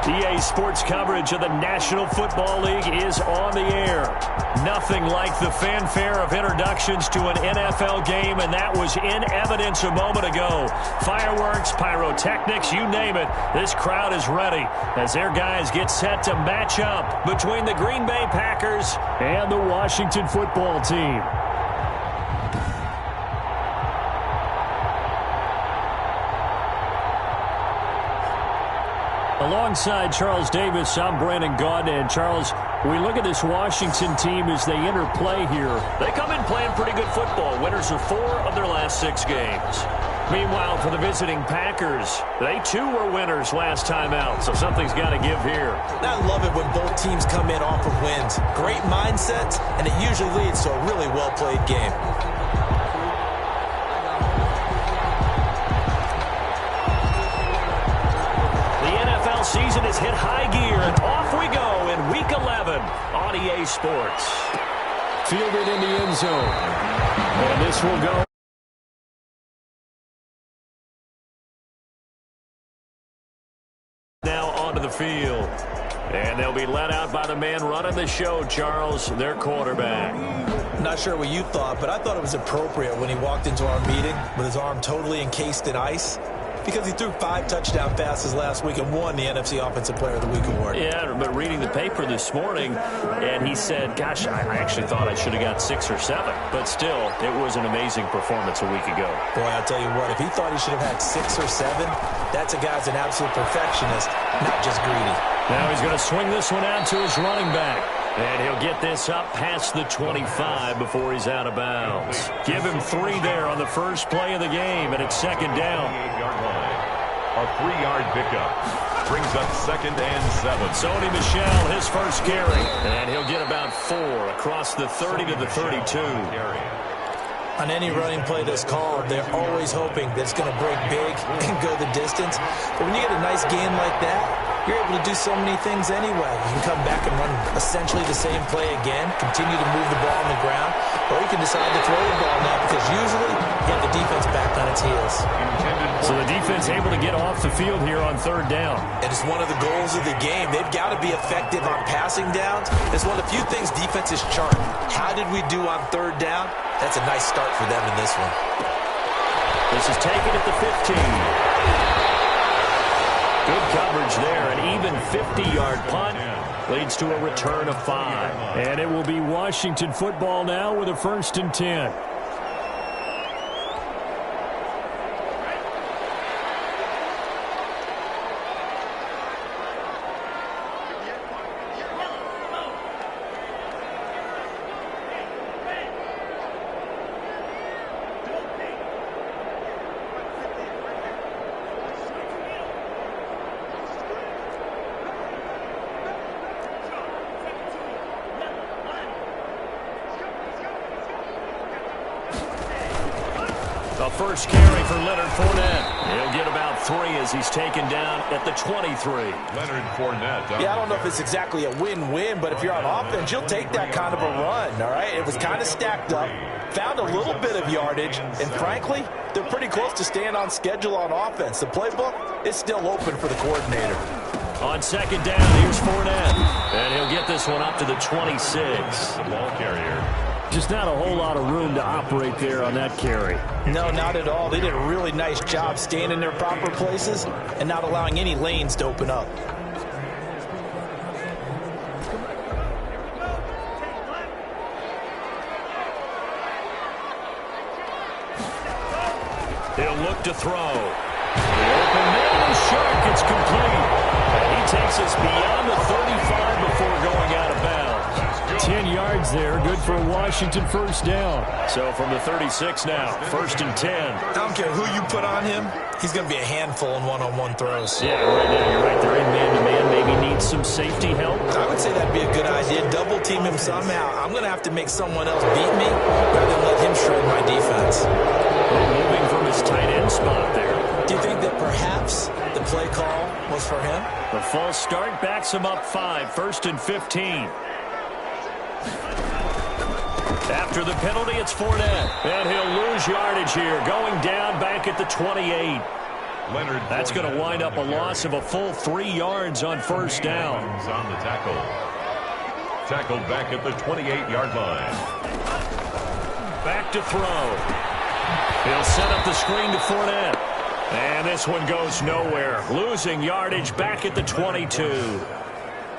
EA Sports coverage of the National Football League is on the air. Nothing like the fanfare of introductions to an NFL game, and that was in evidence a moment ago. Fireworks, pyrotechnics, you name it. This crowd is ready as their guys get set to match up between the Green Bay Packers and the Washington Football Team. Alongside Charles Davis, I'm Brandon Gaudin. And Charles, we look at this Washington team as they interplay here. They come in playing pretty good football. Winners of 4 of their last 6 games. Meanwhile, for the visiting Packers, they too were winners last time out, so something's got to give here. I love it when both teams come in off of wins. Great mindsets, and it usually leads to a really well-played game. Season has hit high gear, and off we go in Week 11 on EA Sports. Fielded in the end zone. And this will go. Now onto the field. And they'll be let out by the man running the show, Charles, their quarterback. Not sure what you thought, but I thought it was appropriate when he walked into our meeting with his arm totally encased in ice. Because he threw 5 touchdown passes last week and won the NFC Offensive Player of the Week award. Yeah, but reading the paper this morning, and he said, gosh, I actually thought I should have got 6 or 7. But still, it was an amazing performance a week ago. Boy, I'll tell you what, if he thought he should have had 6 or 7, that's a guy's an absolute perfectionist, not just greedy. Now he's going to swing this one out to his running back. And he'll get this up past the 25 before he's out of bounds. Give him 3 there on the first play of the game, and it's second down. A 3-yard pickup brings up 2nd and 7. Sony Michel, his first carry. And he'll get about 4 across the 30 to the 32. On any running play that's called, they're always hoping that it's going to break big and go the distance. But when you get a nice gain like that, you're able to do so many things anyway. You can come back and run essentially the same play again, continue to move the ball on the ground, or you can decide to throw the ball now because usually you have the defense back on its heels. So the defense able to get off the field here on 3rd down. And it's one of the goals of the game. They've got to be effective on passing downs. It's one of the few things defenses chart. How did we do on 3rd down? That's a nice start for them in this one. This is taken at the 15. Good coverage there. An even 50-yard punt leads to a return of 5. And it will be Washington football now with a 1st and 10. The first carry for Leonard Fournette. He'll get about 3 as he's taken down at the 23. Leonard Fournette. Yeah, I don't know if it's exactly a win-win, but if you're on offense, you'll take that kind of a run, all right? It was kind of stacked up, found a little bit of yardage, and frankly, they're pretty close to staying on schedule on offense. The playbook is still open for the coordinator. On 2nd down, here's Fournette. And he'll get this one up to the 26. The ball carrier. Just not a whole lot of room to operate there on that carry. No, not at all. They did a really nice job staying in their proper places and not allowing any lanes to open up. He'll look to throw. The open man is sharp. It's complete. And he takes us beyond the 35 before going out of bounds. 10 yards there, good for a Washington 1st down. So from the 36 now, 1st and 10. I don't care who you put on him, he's going to be a handful in one-on-one throws. Yeah, right now you're right. They're in man-to-man. Maybe needs some safety help. I would say that'd be a good idea. Double team him somehow. I'm going to have to make someone else beat me rather than let him shred my defense. Moving from his tight end spot there. Do you think that perhaps the play call was for him? The false start backs him up 5, 1st and 15. After the penalty, it's Fournette. And he'll lose yardage here, going down back at the 28. That's going to wind up a loss of a full 3 yards on first down. On the tackle. Tackled back at the 28-yard line. Back to throw. He'll set up the screen to Fournette. And this one goes nowhere. Losing yardage back at the 22.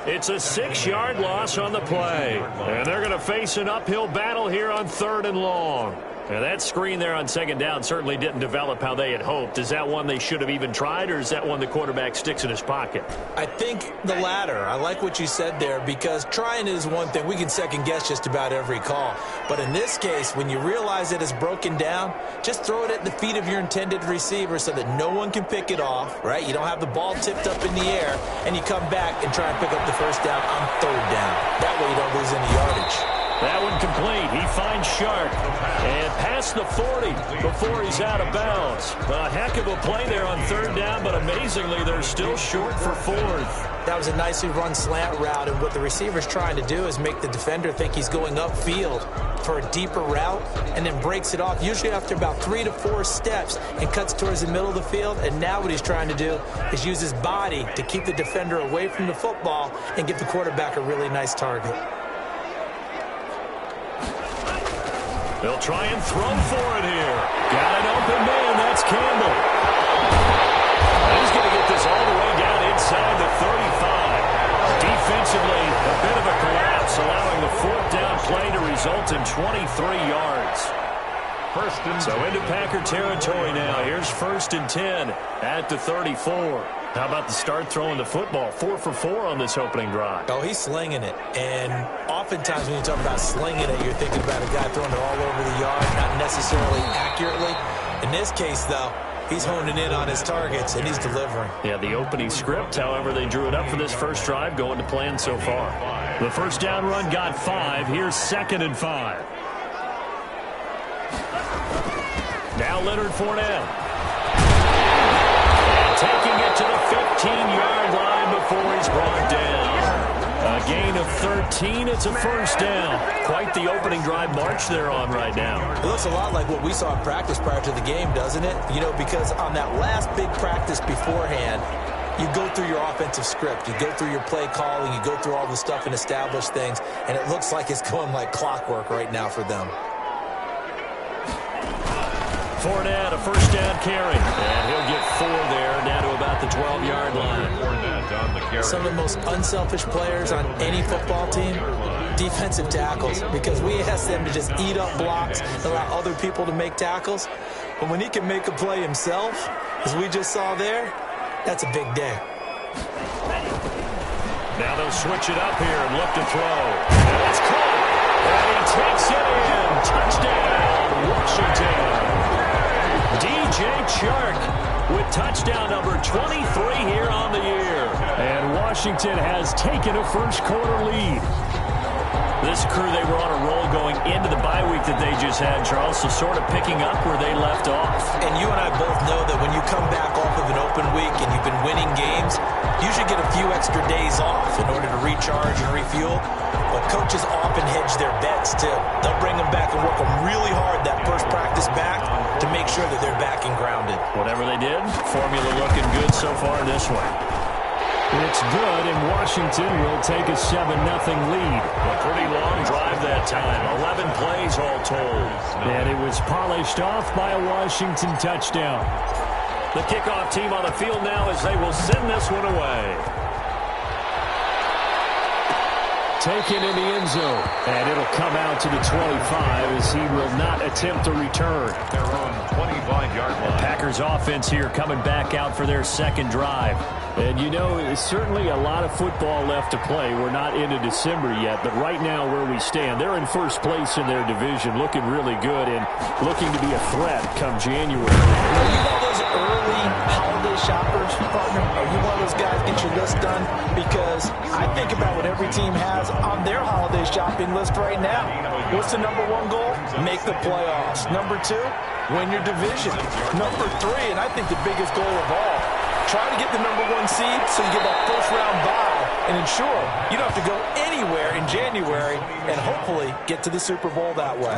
It's a 6-yard loss on the play. And they're going to face an uphill battle here on 3rd and long. And that screen there on 2nd down certainly didn't develop how they had hoped. Is that one they should have even tried, or is that one the quarterback sticks in his pocket? I think the latter. I like what you said there, because trying is one thing. We can second-guess just about every call. But in this case, when you realize it is broken down, just throw it at the feet of your intended receiver so that no one can pick it off, right? You don't have the ball tipped up in the air, and you come back and try and pick up the first down on 3rd down. That way you don't lose any yardage. That one complete. He finds Sharp and past the 40 before he's out of bounds. A heck of a play there on 3rd down, but amazingly they're still short for 4th. That was a nicely run slant route, and what the receiver's trying to do is make the defender think he's going upfield for a deeper route and then breaks it off, usually after about 3 to 4 steps, and cuts towards the middle of the field. And now what he's trying to do is use his body to keep the defender away from the football and give the quarterback a really nice target. They'll try and throw for it here. Got an open man. That's Campbell. He's going to get this all the way down inside the 35. Defensively, a bit of a collapse, allowing the 4th down play to result in 23 yards. So into Packer territory now. Here's 1st and 10 at the 34. How about the start throwing the football? 4 for 4 on this opening drive. Oh, he's slinging it. And oftentimes when you talk about slinging it, you're thinking about a guy throwing it all over the yard, not necessarily accurately. In this case, though, he's honing in on his targets, and he's delivering. Yeah, the opening script, however, they drew it up for this first drive, going to plan so far. The first down run got 5. Here's 2nd and 5. Now Leonard Fournette. Taking it to the 15-yard line before he's brought down. A gain of 13. It's a first down. Quite the opening drive march they're on right now. It looks a lot like what we saw in practice prior to the game, doesn't it? You know, because on that last big practice beforehand, you go through your offensive script. You go through your play calling. You go through all the stuff and establish things. And it looks like it's going like clockwork right now for them. Fournette, a first down carry. And he'll get 4 there, down to about the 12-yard line. Some of the most unselfish players on any football team, defensive tackles, because we ask them to just eat up blocks and allow other people to make tackles. But when he can make a play himself, as we just saw there, that's a big day. Now they'll switch it up here and look to throw. And it's caught. And he takes it in. Touchdown, Washington. DJ Chark with touchdown number 23 here on the year. And Washington has taken a first-quarter lead. This crew, they were on a roll going into the bye week that they just had, Charles, so sort of picking up where they left off. And you and I both know that when you come back off of an open week and you've been winning games, you should get a few extra days off in order to recharge and refuel. But coaches often hedge their bets, too. They'll bring them back and work them really hard that first practice back to make sure that they're back and grounded. Whatever they did, formula looking good so far this way. It's good, and Washington will take a 7-0 lead. A pretty long drive that time, 11 plays all told. And it was polished off by a Washington touchdown. The kickoff team on the field now as they will send this one away. Taken in the end zone, and it'll come out to the 25 as he will not attempt a return. Their own 25-yard line. Packers offense here coming back out for their second drive. And, you know, there's certainly a lot of football left to play. We're not into December yet, but right now where we stand, they're in first place in their division, looking really good and looking to be a threat come January. Are you one of those early holiday shoppers, partner? Are you one of those guys get your list done? Because I think about what every team has on their holiday shopping list right now. What's the number 1 goal? Make the playoffs. Number 2, win your division. Number 3, and I think the biggest goal of all, try to get the number 1 seed so you get that first round bye and ensure you don't have to go anywhere in January and hopefully get to the Super Bowl that way.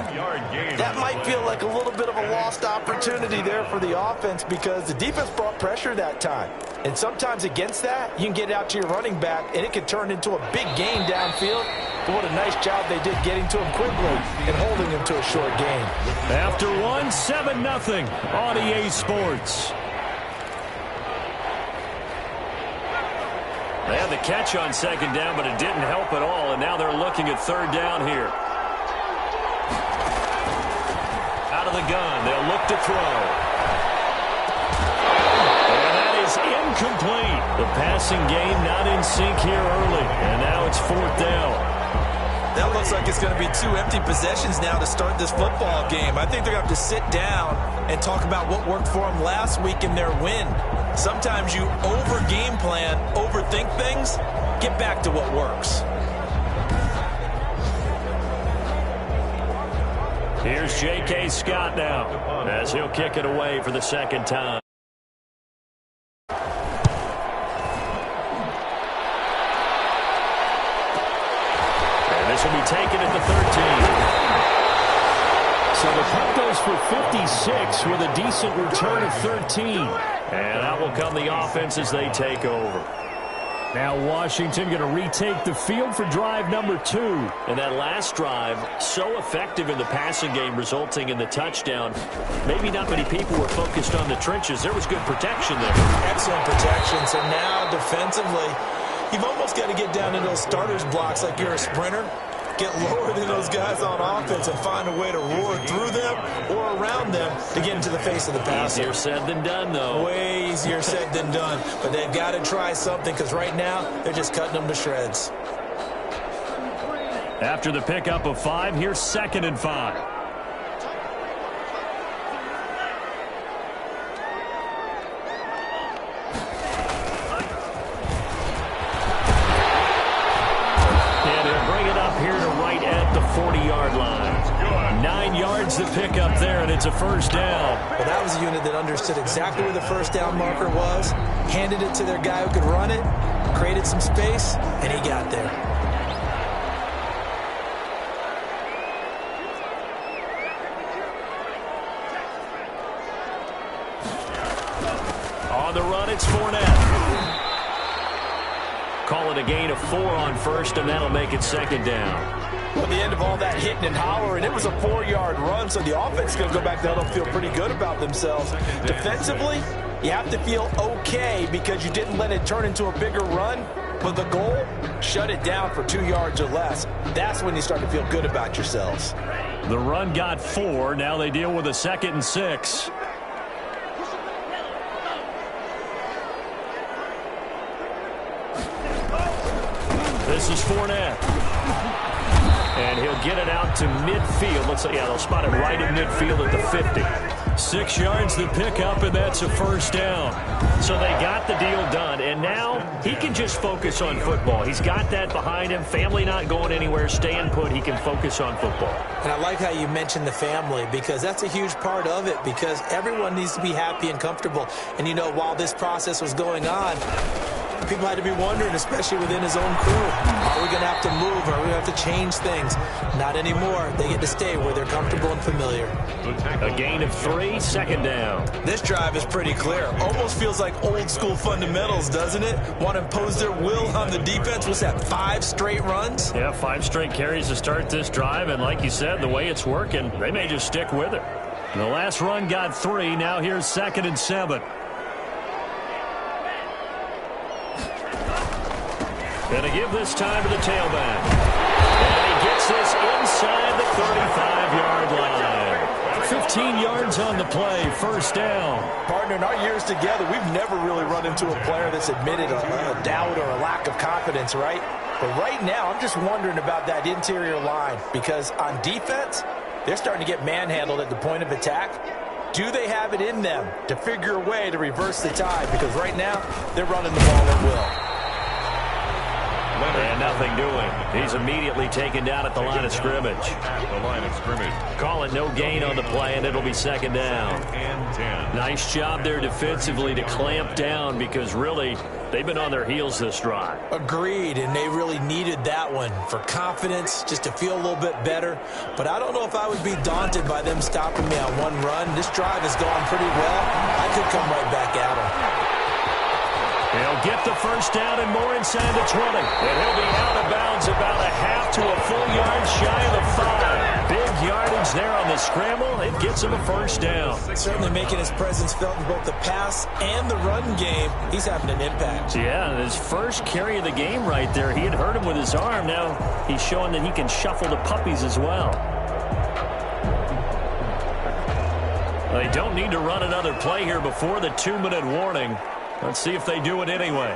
That might feel like a little bit of a lost opportunity there for the offense because the defense brought pressure that time. And sometimes against that, you can get out to your running back, and it can turn into a big gain downfield. But what a nice job they did getting to him quickly and holding him to a short gain. After one, 7-0 on EA Sports. They had the catch on second down, but it didn't help at all, and now they're looking at third down here. Out of the gun, they'll look to throw. Incomplete. The passing game not in sync here early, and now it's fourth down. That looks like it's going to be 2 empty possessions now to start this football game. I think they're going to have to sit down and talk about what worked for them last week in their win. Sometimes you over-game plan, overthink things, get back to what works. Here's J.K. Scott now as he'll kick it away for the second time. This will be taken at the 13. So the punt goes for 56 with a decent return of 13. And out will come the offense as they take over. Now Washington going to retake the field for drive number 2. And that last drive, so effective in the passing game, resulting in the touchdown. Maybe not many people were focused on the trenches. There was good protection there. Excellent protection. So now defensively, you've almost got to get down into those starters blocks like you're a sprinter. Get lower than those guys on offense and find a way to roar through them or around them to get into the face of the passer. Easier said than done, though. Way easier said than done. But they've got to try something because right now they're just cutting them to shreds. After the pickup of 5, here's 2nd and 5. Here to right at the 40-yard line. 9 yards to pick up there, and it's a first down. Well, that was a unit that understood exactly where the first down marker was, handed it to their guy who could run it, created some space, and he got there. On the run, it's Fournette. Call it a gain of 4 on first, and that'll make it second down. At the end of all that hitting and hollering, it was a 4-yard run, so the offense is going to go back there and feel pretty good about themselves. Defensively, you have to feel okay because you didn't let it turn into a bigger run, but the goal, shut it down for 2 yards or less. That's when you start to feel good about yourselves. The run got 4. Now they deal with a 2nd and 6. This is Fournette. And he'll get it out to midfield. Looks like, yeah, they'll spot it right in midfield at the 50. 6 yards to pick up, and that's a first down. So they got the deal done, and now he can just focus on football. He's got that behind him. Family not going anywhere, staying put. He can focus on football. And I like how you mentioned the family because that's a huge part of it because everyone needs to be happy and comfortable. And, you know, while this process was going on, people had to be wondering, especially within his own crew, are we going to have to move? Are we going to have to change things? Not anymore. They get to stay where they're comfortable and familiar. A gain of 3, second down. This drive is pretty clear. Almost feels like old school fundamentals, doesn't it? Want to impose their will on the defense. What's that, 5 straight runs? Yeah, 5 straight carries to start this drive. And like you said, the way it's working, they may just stick with it. And the last run got 3. Now here's 2nd and 7. Going to give this time to the tailback. And he gets this inside the 35-yard line. 15 yards on the play, first down. Partner, in our years together, we've never really run into a player that's admitted a doubt or a lack of confidence, right? But right now, I'm just wondering about that interior line because on defense, they're starting to get manhandled at the point of attack. Do they have it in them to figure a way to reverse the tide? Because right now, they're running the ball at will. And nothing doing. He's immediately taken down at the line of scrimmage. Call it no gain on the play, and it'll be second down. Nice job there defensively to clamp down because really They've been on their heels this drive. Agreed, and they really needed that one for confidence, just to feel a little bit better. But I don't know if I would be daunted by them stopping me on one run. This drive has gone pretty well. I could come right back at them. He'll get the first down and more inside the 20. And he'll be out of bounds about a half to a full yard shy of the 5. Big yardage there on the scramble. It gets him a first down. Certainly making his presence felt in both the pass and the run game. He's having an impact. Yeah, his first carry of the game right there. He had hurt him with his arm. Now he's showing that he can shuffle the puppies as well. They don't need to run another play here before the 2-minute warning. Let's see if they do it anyway.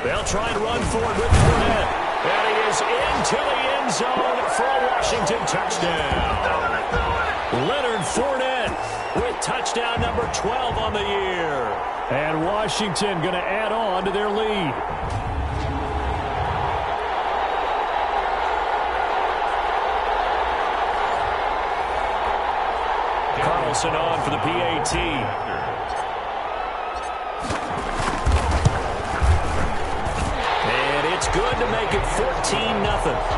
They'll try and run forward with Fournette. And he is into the end zone for a Washington touchdown. Leonard Fournette with touchdown number 12 on the year. And Washington going to add on to their lead. Carlson on for the PAT. It's good to make it 14-0.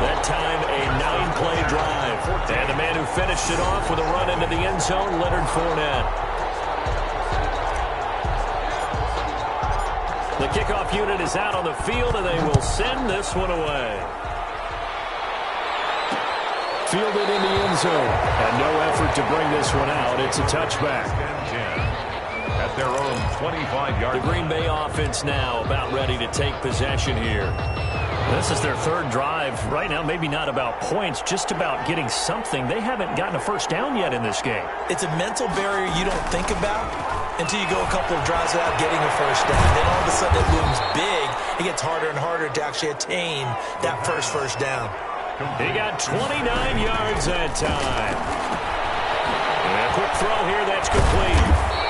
That time a 9-play drive. And the man who finished it off with a run into the end zone, Leonard Fournette. The kickoff unit is out on the field, and they will send this one away. Fielded in the end zone. And no effort to bring this one out. It's a touchback. At their own 25-yard. The Green Bay offense now about ready to take possession here. This is their third drive. Right now, maybe not about points, just about getting something. They haven't gotten a first down yet in this game. It's a mental barrier you don't think about until you go a couple of drives without getting a first down. Then all of a sudden it looms big. It gets harder and harder to actually attain that first down. He got 29 yards that time. And a quick throw here, that's complete.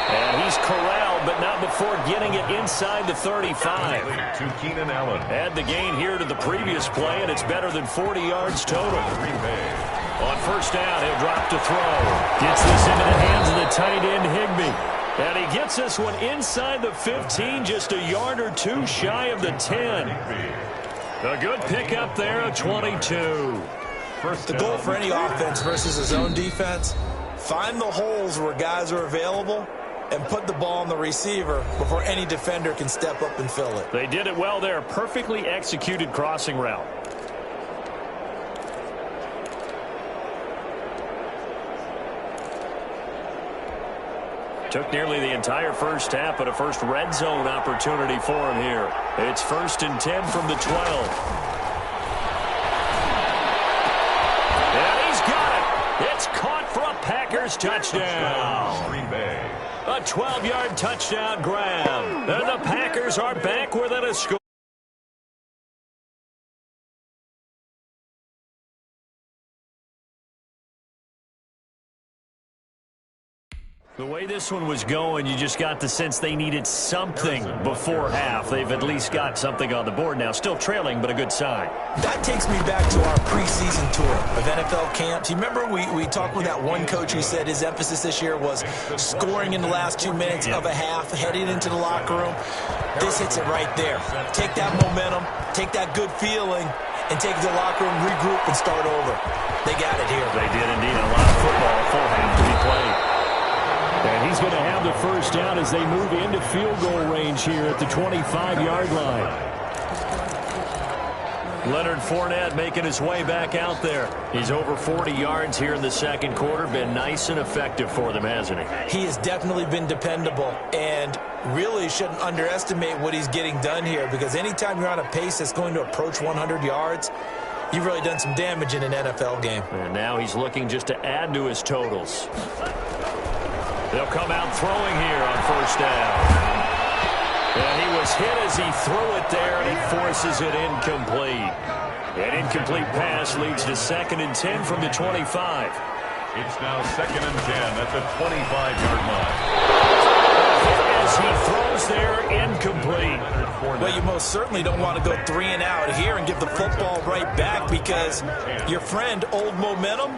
And he's corralled, but not before getting it inside the 35. To Keenan Allen. Add the gain here to the previous play, and it's better than 40 yards total. On first down, he'll drop to throw. Gets this into the hands of the tight end, Higbee. And he gets this one inside the 15, just a yard or two shy of the 10. A good pickup there at 22. The goal for any offense versus a zone defense, find the holes where guys are available and put the ball on the receiver before any defender can step up and fill it. They did it well there. Perfectly executed crossing route. Took nearly the entire first half, but a first red zone opportunity for him here. It's 1st and 10 from the 12. And he's got it. It's caught for a Packers touchdown. Green Bay. A 12-yard touchdown grab. And the Packers are back within a score. The way this one was going, you just got the sense they needed something before half. They've at least got something on the board now. Still trailing, but a good sign. That takes me back to our preseason tour of NFL camps. You remember we talked with that one coach who said his emphasis this year was scoring in the last 2 minutes of a half, heading into the locker room. This hits it right there. Take that momentum, take that good feeling, and take it to the locker room, regroup, and start over. They got it here. They did indeed. A lot of football, a full half to be played. And he's going to have the first down as they move into field goal range here at the 25-yard line. Leonard Fournette making his way back out there. He's over 40 yards here in the second quarter. Been nice and effective for them, hasn't he? He has definitely been dependable, and really shouldn't underestimate what he's getting done here, because anytime you're on a pace that's going to approach 100 yards, you've really done some damage in an NFL game. And now he's looking just to add to his totals. They'll come out throwing here on first down. And he was hit as he threw it there, and he forces it incomplete. An incomplete pass leads to 2nd and 10 from the 25. It's now 2nd and 10 at the 25-yard line. As he throws there, incomplete. Well, you most certainly don't want to go 3 and out here and give the football right back, because your friend, Old Momentum,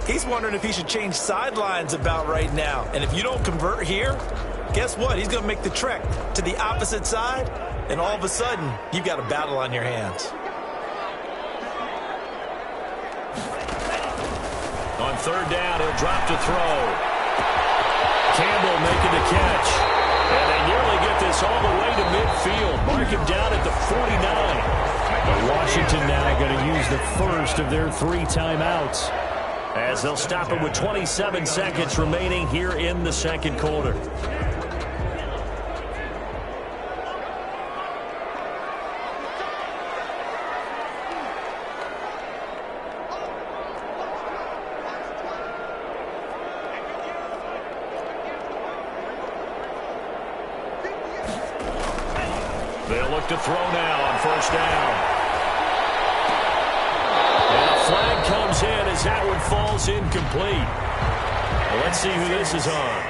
he's wondering if he should change sidelines about right now. And if you don't convert here, guess what? He's going to make the trek to the opposite side, and all of a sudden, you've got a battle on your hands. On third down, he'll drop to throw. Campbell making the catch. And they nearly get this all the way to midfield. Mark him down at the 49. But Washington now going to use the first of their 3 timeouts, as they'll stop it with 27 seconds remaining here in the second quarter. They'll look to throw now on first down. And a flag comes in as that one falls incomplete. Well, let's see who this is on.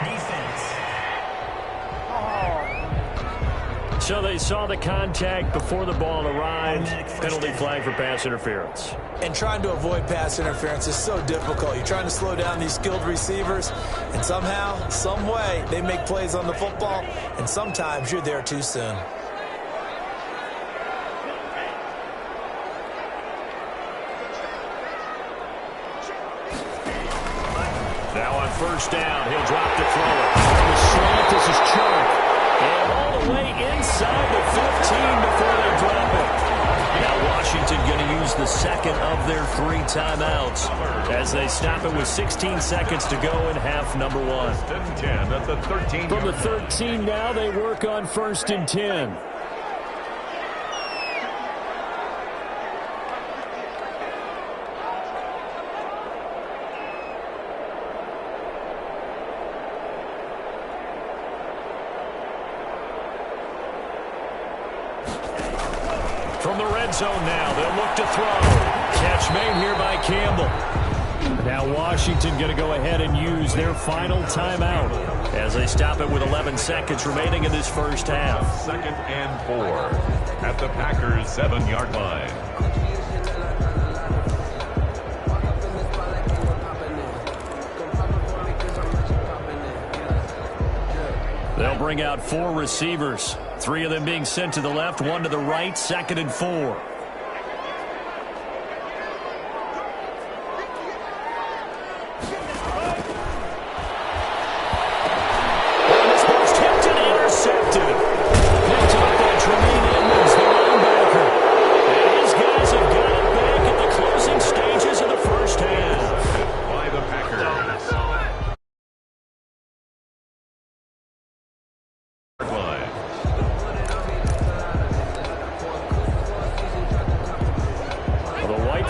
So they saw the contact before the ball arrived. Penalty flag for pass interference. And trying to avoid pass interference is so difficult. You're trying to slow down these skilled receivers, and somehow, some way, they make plays on the football, and sometimes you're there too soon. Now on first down, he'll drop to throw it. The slant, this is Chark. And all the way inside the 15 before they drop it. Now Washington going to use the second of their 3 timeouts as they stop it with 16 seconds to go in half number 1. First and 10 at the 13. From the 13 now, they work on first and 10. From the red zone now, they'll look to throw. Catch made here by Campbell. Now Washington going to go ahead and use their final timeout as they stop it with 11 seconds remaining in this first half. Second and 4 at the Packers' 7-yard line. They'll bring out 4 receivers. 3 of them being sent to the left, 1 to the right, second and 4.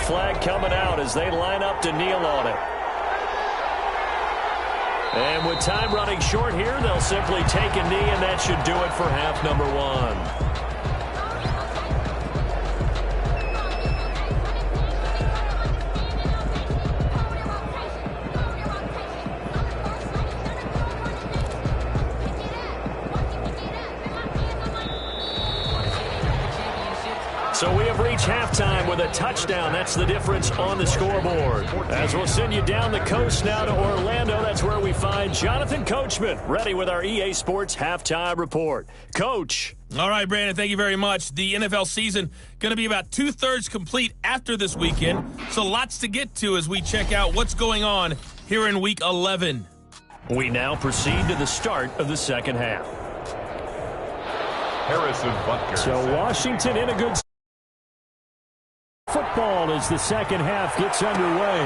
Flag coming out as they line up to kneel on it. And with time running short here, they'll simply take a knee, and that should do it for half number 1. So we have reached halftime with a touchdown. That's the difference on the scoreboard. As we'll send you down the coast now to Orlando, that's where we find Jonathan Coachman, ready with our EA Sports Halftime Report. Coach. All right, Brandon, thank you very much. The NFL season going to be about 2/3 complete after this weekend, so lots to get to as we check out what's going on here in Week 11. We now proceed to the start of the second half. Harrison Butker. So Washington in a good football as the second half gets underway.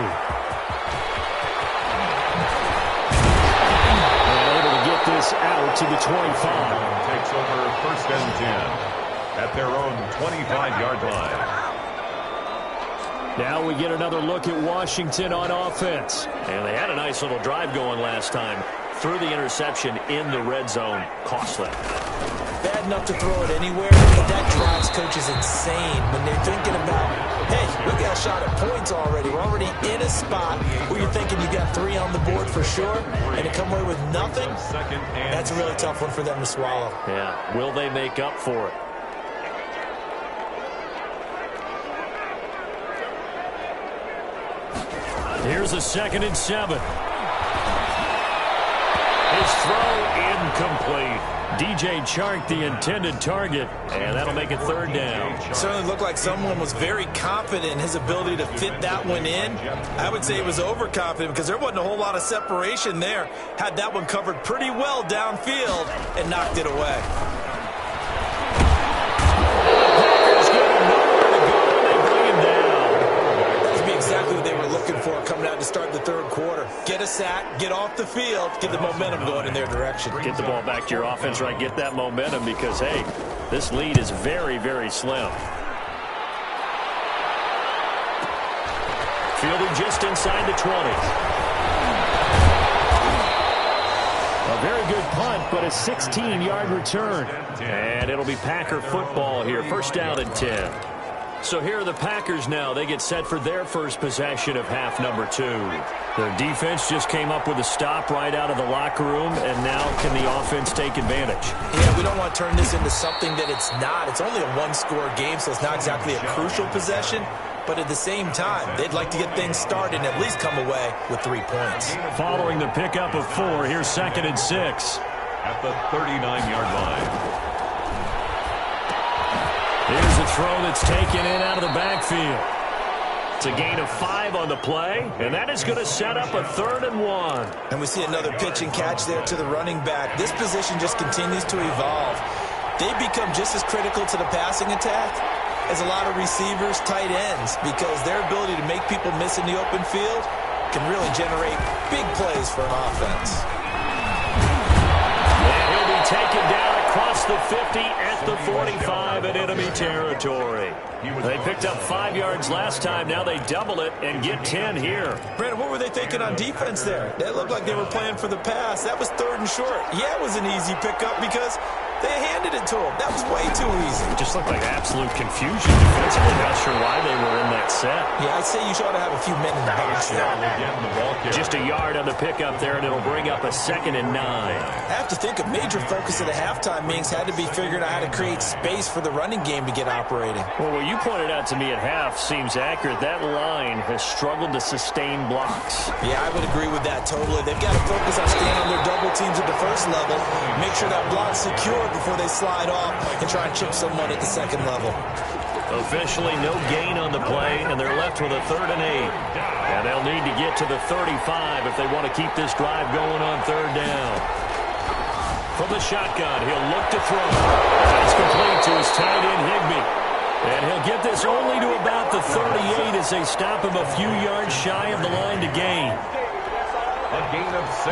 And able to get this out to the 25. Takes over first and 10 at their own 25-yard line. Now we get another look at Washington on offense. And they had a nice little drive going last time. Threw the interception in the red zone. Costly. Bad enough to throw it anywhere, but that drives coaches insane when they're thinking about, hey, we got a shot at points already. We're already in a spot where you're thinking you got 3 on the board for sure, and to come away with nothing, that's a really tough one for them to swallow. Yeah, will they make up for it? Here's a 2nd and 7. He his throw incomplete. DJ Chark, the intended target, and that'll make it third down. It certainly looked like someone was very confident in his ability to fit that one in. I would say he was overconfident because there wasn't a whole lot of separation there. Had that one covered pretty well downfield and knocked it away. Exactly what they were looking for coming out to start the third quarter. Get a sack, get off the field, get the momentum going in their direction. Get the ball back to your offense, right? Get that momentum because, hey, this lead is very, very slim. Fielding just inside the 20. A very good punt, but a 16-yard return. And it'll be Packer football here. First down and 10. So here are the Packers now. They get set for their first possession of half number 2. Their defense just came up with a stop right out of the locker room, and now can the offense take advantage? Yeah, we don't want to turn this into something that it's not. It's only a one-score game, so it's not exactly a crucial possession. But at the same time, they'd like to get things started and at least come away with 3 points. Following the pickup of 4, here's 2nd and 6. At the 39-yard line. Here's a throw that's taken in out of the backfield. It's a gain of 5 on the play, and that is going to set up a 3rd and 1. And we see another pitch and catch there to the running back. This position just continues to evolve. They become just as critical to the passing attack as a lot of receivers, tight ends, because their ability to make people miss in the open field can really generate big plays for an offense. And he'll be taken down across the 50 at the 45 in enemy territory. They picked up 5 yards last time. Now they double it and get 10 here. Brandon, what were they thinking on defense there? They looked like they were playing for the pass. That was 3rd and short. Yeah, it was an easy pickup because they handed it to him. That was way too easy. It just looked like absolute confusion defensively. Not sure why they were in that set. Yeah, I'd say you ought to have a few men in the box there. Just a yard on the pickup there, and it'll bring up a 2nd and 9. I have to think a major focus of the halftime meetings had to be figuring out how to create space for the running game to get operating. Well, what you pointed out to me at half seems accurate. That line has struggled to sustain blocks. Yeah, I would agree with that totally. They've got to focus on staying on their double teams at the first level, make sure that block's secure before they slide off and try and chip someone at the second level. Officially no gain on the play, and they're left with a 3rd and 8. And they'll need to get to the 35 if they want to keep this drive going on 3rd down. From the shotgun, he'll look to throw. That's complete to his tight end, Higbee. And he'll get this only to about the 38 as they stop him a few yards shy of the line to gain.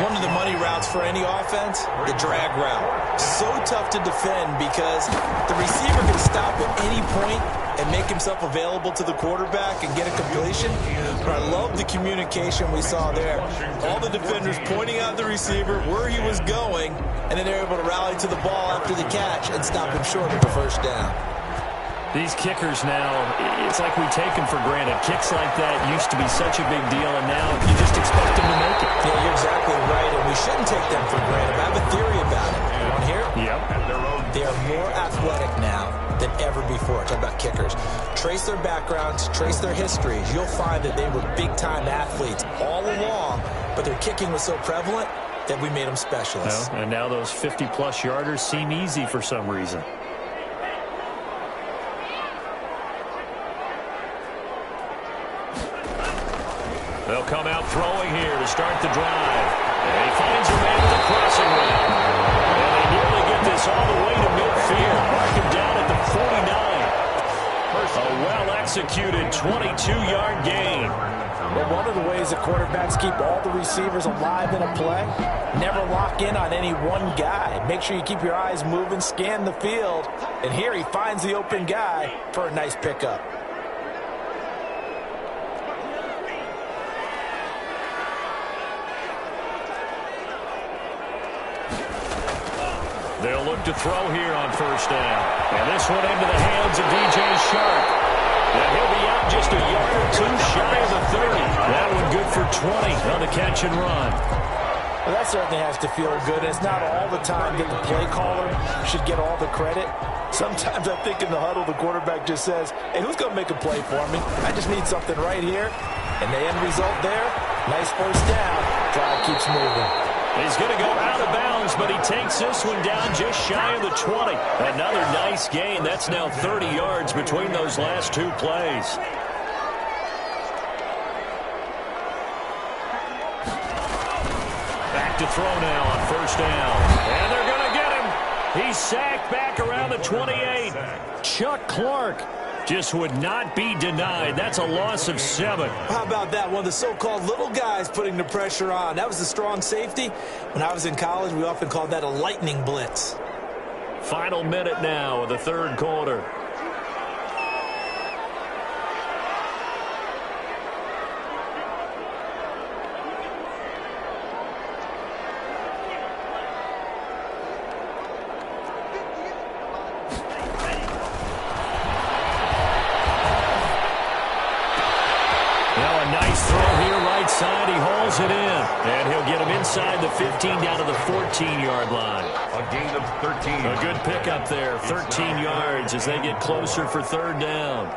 One of the money routes for any offense, the drag route. So tough to defend because the receiver can stop at any point and make himself available to the quarterback and get a completion. But I love the communication we saw there. All the defenders pointing out the receiver, where he was going, and then they're able to rally to the ball after the catch and stop him short of the first down. These kickers now, it's like we take them for granted. Kicks like that used to be such a big deal, and now you just expect them to make it. Yeah, you're exactly right, and we shouldn't take them for granted. I have a theory about it. You want to hear it? Yep. They are more athletic now than ever before. Talk about kickers. Trace their backgrounds, trace their histories. You'll find that they were big-time athletes all along, but their kicking was so prevalent that we made them specialists. Well, and now those 50-plus yarders seem easy for some reason. They'll come out throwing here to start the drive. And he finds a man with a crossing route. And they nearly get this all the way to midfield. Mark him down at the 49. A well-executed 22-yard gain. Well, one of the ways that quarterbacks keep all the receivers alive in a play, never lock in on any one guy. Make sure you keep your eyes moving, scan the field. And here he finds the open guy for a nice pickup. They'll look to throw here on first down. And this one into the hands of DJ Chark. And he'll be out just a yard or two shy of the 30. That one good for 20 on the catch and run. Well, that certainly has to feel good. It's not all the time that the play caller should get all the credit. Sometimes I think in the huddle, the quarterback just says, hey, who's going to make a play for me? I just need something right here. And the end result there, nice first down. Drive keeps moving. He's going to go out of bounds goes, but he takes this one down just shy of the 20. Another nice gain. That's now 30 yards between those last two plays. Back to throw now on first down. And they're going to get him. He's sacked back around the 28. Chuck Clark just would not be denied. That's a loss of 7. How about that? One of the so-called little guys putting the pressure on. That was the strong safety. When I was in college, we often called that a lightning blitz. Final minute now of the third quarter. He hauls it in, and he'll get him inside the 15 down to the 14-yard line. A gain of 13. A good pickup there, 13 yards as they get closer for third down.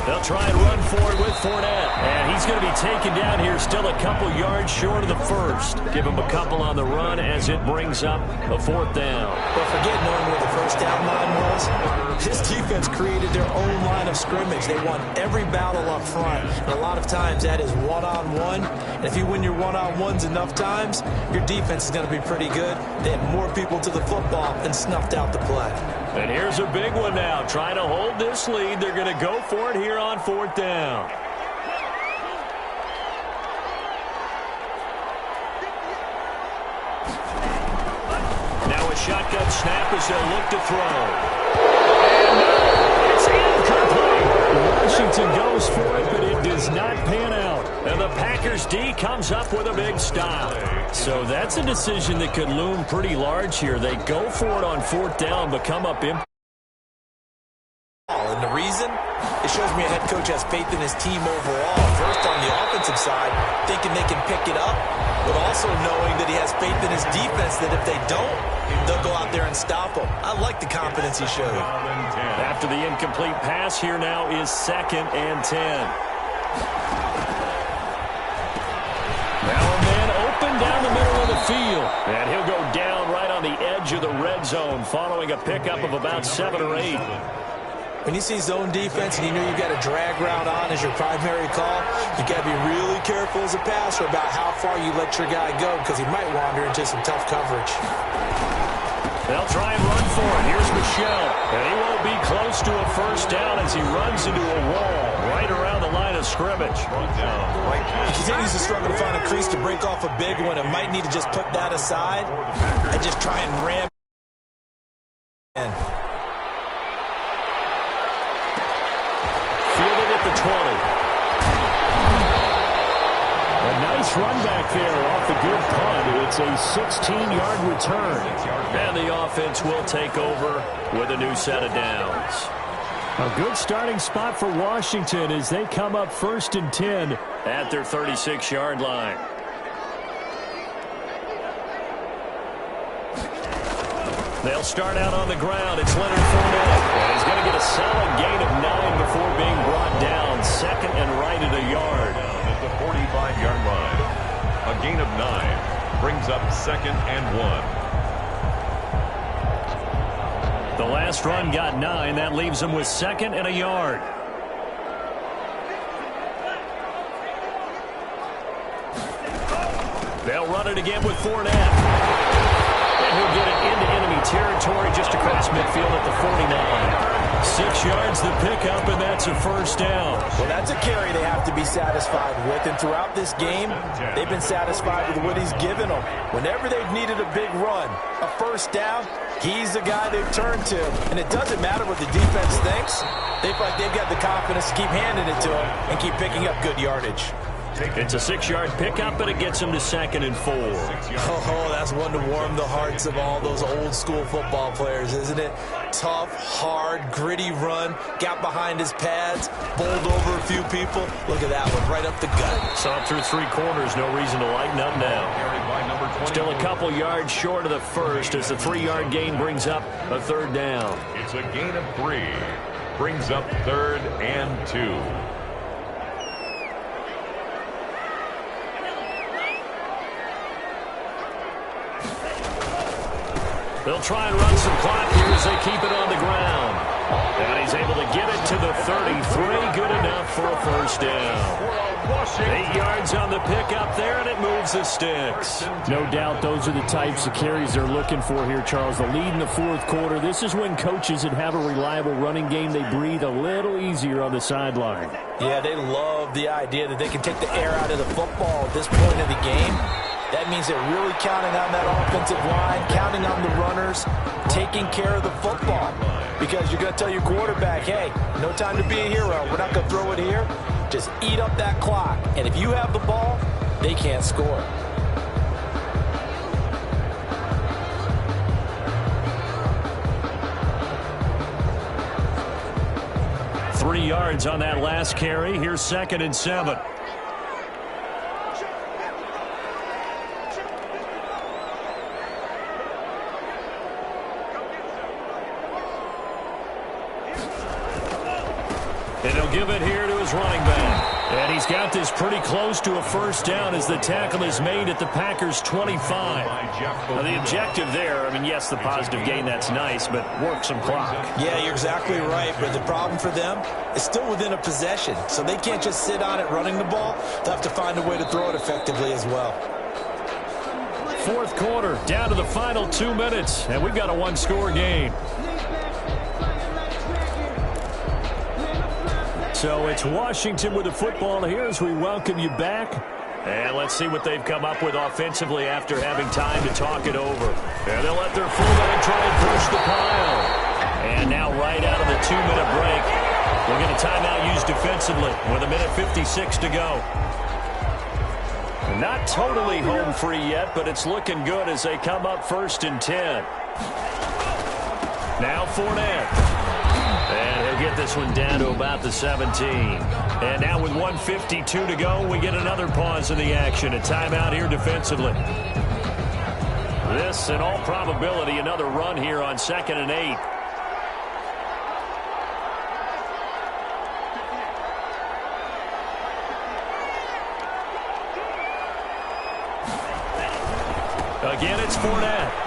They'll try and run forward with Fournette, and he's going to be taken down here still a couple yards short of the first. Give him a couple on the run as it brings up a fourth down. But forget knowing where the first down line was. This defense created their own line of scrimmage. They won every battle up front, and a lot of times that is one-on-one. And if you win your one-on-ones enough times, your defense is going to be pretty good. They had more people to the football and snuffed out the play. And here's a big one now. Trying to hold this lead. They're going to go for it here on fourth down. Now a shotgun snap as they'll look to throw. And it's incomplete. Washington goes for it, but it does not pan out. And the Packers D comes up with a big stop. So that's a decision that could loom pretty large here. They go for it on fourth down, but come up in. And the reason? It shows me a head coach has faith in his team overall. First on the offensive side, thinking they can pick it up, but also knowing that he has faith in his defense that if they don't, they'll go out there and stop them. I like the confidence he showed. After the incomplete pass, here now is 2nd and 10. Now a man open down the middle of the field. And he'll go down right on the edge of the red zone following a pickup of about 7 or 8. When you see zone defense and you know you've got a drag route on as your primary call, you got to be really careful as a passer about how far you let your guy go because he might wander into some tough coverage. They'll try and run for it. Here's Michelle. And he won't be close to a first down as he runs into a wall right around the line of scrimmage. He continues to struggle to find a crease to break off a big one and might need to just put that aside and just try and ram in. Fielded at the 20. A nice run back there off the good punt. It's a 16-yard return. And the offense will take over with a new set of downs. A good starting spot for Washington as they come up 1st and 10 at their 36-yard line. They'll start out on the ground. It's Leonard Fournette. And he's going to get a solid gain of 9 before being brought down. 2nd and right at a yard. At the 45-yard line. A gain of 9 brings up 2nd and 1. The last run got 9. That leaves them with 2nd and a yard. They'll run it again with Fournette. And he'll get it into enemy territory just across midfield at the 49. 6 yards the pickup, and that's a first down. Well, that's a carry they have to be satisfied with. And throughout this game, they've been satisfied with what he's given them. Whenever they've needed a big run, a first down, he's the guy they've turned to. And it doesn't matter what the defense thinks. They feel like they've got the confidence to keep handing it to him and keep picking up good yardage. It's a 6-yard pickup, and it gets him to 2nd and 4. Oh, that's one to warm the hearts of all those old-school football players, isn't it? Tough, hard, gritty run, got behind his pads, bowled over a few people. Look at that one, right up the gut. Saw through 3 corners, no reason to lighten up now. Still a couple yards short of the first as the 3-yard gain brings up a 3rd down. It's a gain of 3. Brings up 3rd and 2. They'll try and run some clock here as they keep it on the ground. And he's able to get it to the 33. Good enough for a first down. 8 yards on the pickup there, and it moves the sticks. No doubt those are the types of carries they're looking for here, Charles. The lead in the fourth quarter. This is when coaches that have a reliable running game, they breathe a little easier on the sideline. Yeah, they love the idea that they can take the air out of the football at this point of the game. That means they're really counting on that offensive line, counting on the runners, taking care of the football. Because you're going to tell your quarterback, hey, no time to be a hero. We're not going to throw it here. Just eat up that clock. And if you have the ball, they can't score. Three yards on that last carry. Here's 2nd and 7. And he'll give it here to his running back. And he's got this pretty close to a first down as the tackle is made at the Packers' 25. Now, the objective there, I mean, yes, the positive gain, that's nice, but work some clock. Yeah, you're exactly right. But the problem for them is still within a possession. So they can't just sit on it running the ball. They'll have to find a way to throw it effectively as well. Fourth quarter, down to the final 2 minutes, and we've got a one-score game. So it's Washington with the football here as we welcome you back. And let's see what they've come up with offensively after having time to talk it over. And they'll let their fullback try and push the pile. And now right out of the 2-minute break, we'll get a timeout used defensively with 1:56 to go. Not totally home free yet, but it's looking good as they come up 1st and 10. Now Fournette. And he'll get this one down to about the 17. And now with 1:52 to go, we get another pause in the action. A timeout here defensively. This, in all probability, another run here on 2nd and 8. Again, it's Fournette.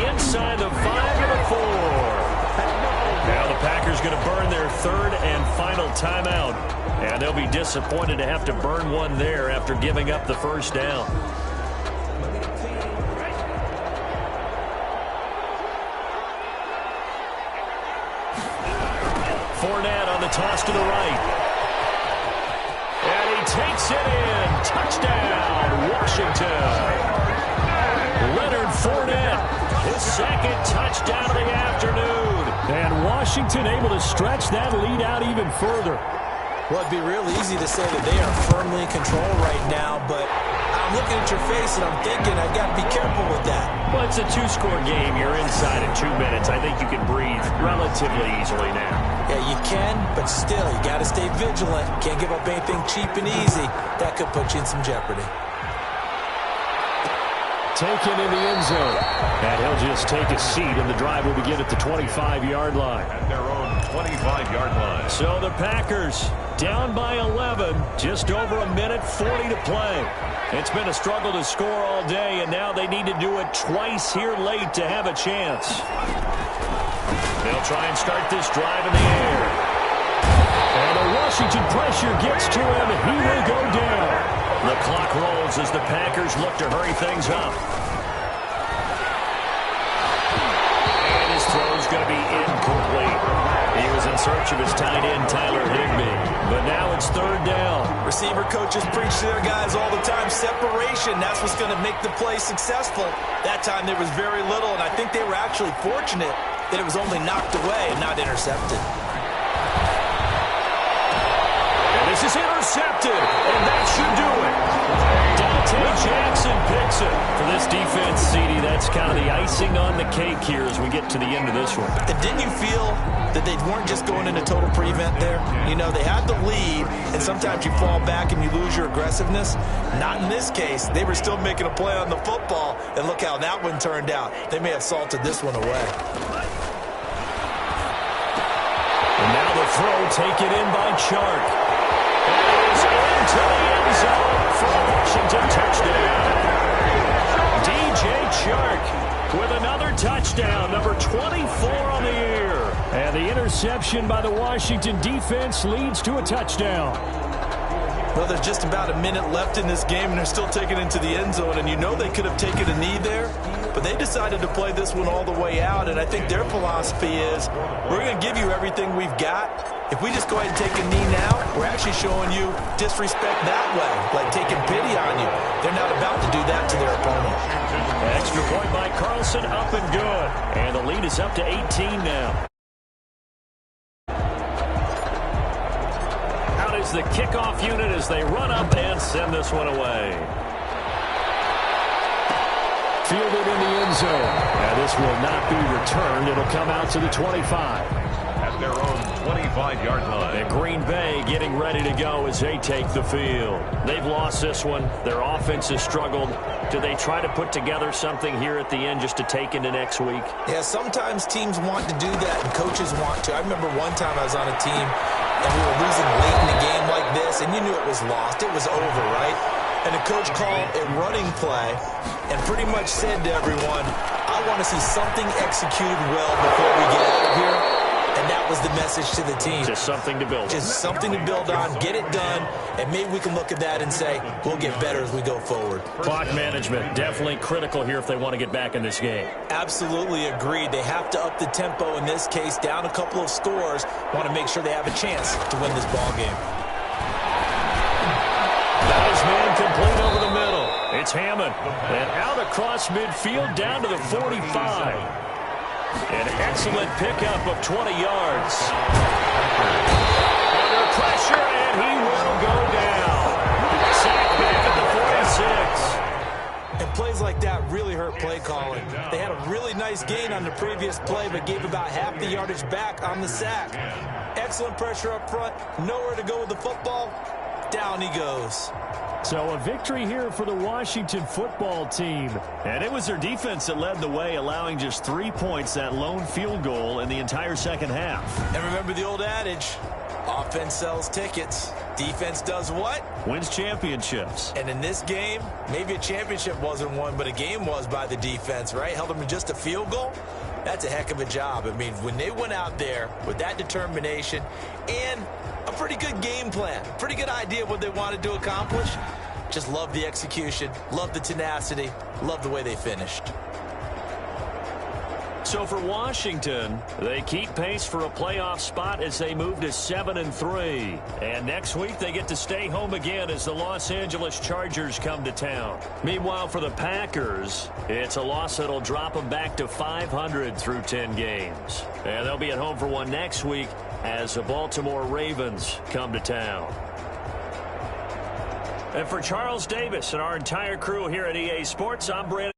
Inside the 5 to the 4. Now the Packers going to burn their 3rd and final timeout. And they'll be disappointed to have to burn one there after giving up the first down. Fournette on the toss to the right. And he takes it in. Touchdown, Washington. Leonard Fournette. His 2nd touchdown of the afternoon. And Washington able to stretch that lead out even further. Well, it'd be real easy to say that they are firmly in control right now, but I'm looking at your face and I'm thinking I've got to be careful with that. Well, it's a 2-score game. You're inside in 2 minutes. I think you can breathe relatively easily now. Yeah, you can, but still, you got to stay vigilant. Can't give up anything cheap and easy. That could put you in some jeopardy. Taken in the end zone. And he'll just take a seat, and the drive will begin at the 25-yard line. At their own 25-yard line. So the Packers down by 11, just over 1:40 to play. It's been a struggle to score all day, and now they need to do it twice here late to have a chance. They'll try and start this drive in the air. And the Washington pressure gets to him, and he will go down. The clock rolls as the Packers look to hurry things up. And his throw's going to be incomplete. He was in search of his tight end, Tyler Higbee. But now it's 3rd down. Receiver coaches preach to their guys all the time. Separation, that's what's going to make the play successful. That time there was very little, and I think they were actually fortunate that it was only knocked away and not intercepted. This is intercepted, and that should do it. Dante Jackson picks it. For this defense, CD, that's kind of the icing on the cake here as we get to the end of this one. And didn't you feel that they weren't just going into total prevent there? You know, they had the lead, and sometimes you fall back and you lose your aggressiveness. Not in this case. They were still making a play on the football, and look how that one turned out. They may have salted this one away. And now the throw taken in by Chark. It is into the end zone for a Washington touchdown, number 24 on the year. And the interception by the Washington defense leads to a touchdown. Well, there's just about a minute left in this game, and they're still taking it into the end zone. And you know they could have taken a knee there, but they decided to play this one all the way out. And I think their philosophy is, we're going to give you everything we've got. If we just go ahead and take a knee now, we're actually showing you disrespect that way, like taking pity on you. They're not about to do that to their opponent. Extra point by Carlson, up and good. And the lead is up to 18 now. Is the kickoff unit as they run up and send this one away. Fielded in the end zone. And this will not be returned. It'll come out to the 25. At their own 25-yard line. And Green Bay getting ready to go as they take the field. They've lost this one. Their offense has struggled. Do they try to put together something here at the end just to take into next week? Yeah, sometimes teams want to do that and coaches want to. I remember one time I was on a team and we were losing late in a game like this, and you knew it was lost. It was over, right? And the coach called a running play and pretty much said to everyone, I want to see something executed well before we get out of here. And that was the message to the team. Just something to build on. Just something to build on, get it done, and maybe we can look at that and say, we'll get better as we go forward. Clock management, definitely critical here if they want to get back in this game. Absolutely agreed. They have to up the tempo in this case, down a couple of scores. Want to make sure they have a chance to win this ball game. That is man complete over the middle. It's Hammond. And out across midfield down to the 45. An excellent pickup of 20 yards. Under pressure, and he will go down. Sacked back at the 46. And plays like that really hurt play calling. They had a really nice gain on the previous play, but gave about half the yardage back on the sack. Excellent pressure up front. Nowhere to go with the football. Down he goes. So a victory here for the Washington football team. And it was their defense that led the way, allowing just 3 points, that lone field goal in the entire second half. And remember the old adage, offense sells tickets. Defense does what? Wins championships. And in this game, maybe a championship wasn't won, but a game was by the defense, right? Held them to just a field goal. That's a heck of a job. I mean, when they went out there with that determination and a pretty good game plan, pretty good idea of what they wanted to accomplish, just love the execution, love the tenacity, love the way they finished. So for Washington, they keep pace for a playoff spot as they move to 7-3. And next week they get to stay home again as the Los Angeles Chargers come to town. Meanwhile, for the Packers, it's a loss that'll drop them back to 500 through 10 games. And they'll be at home for one next week as the Baltimore Ravens come to town. And for Charles Davis and our entire crew here at EA Sports, I'm Brandon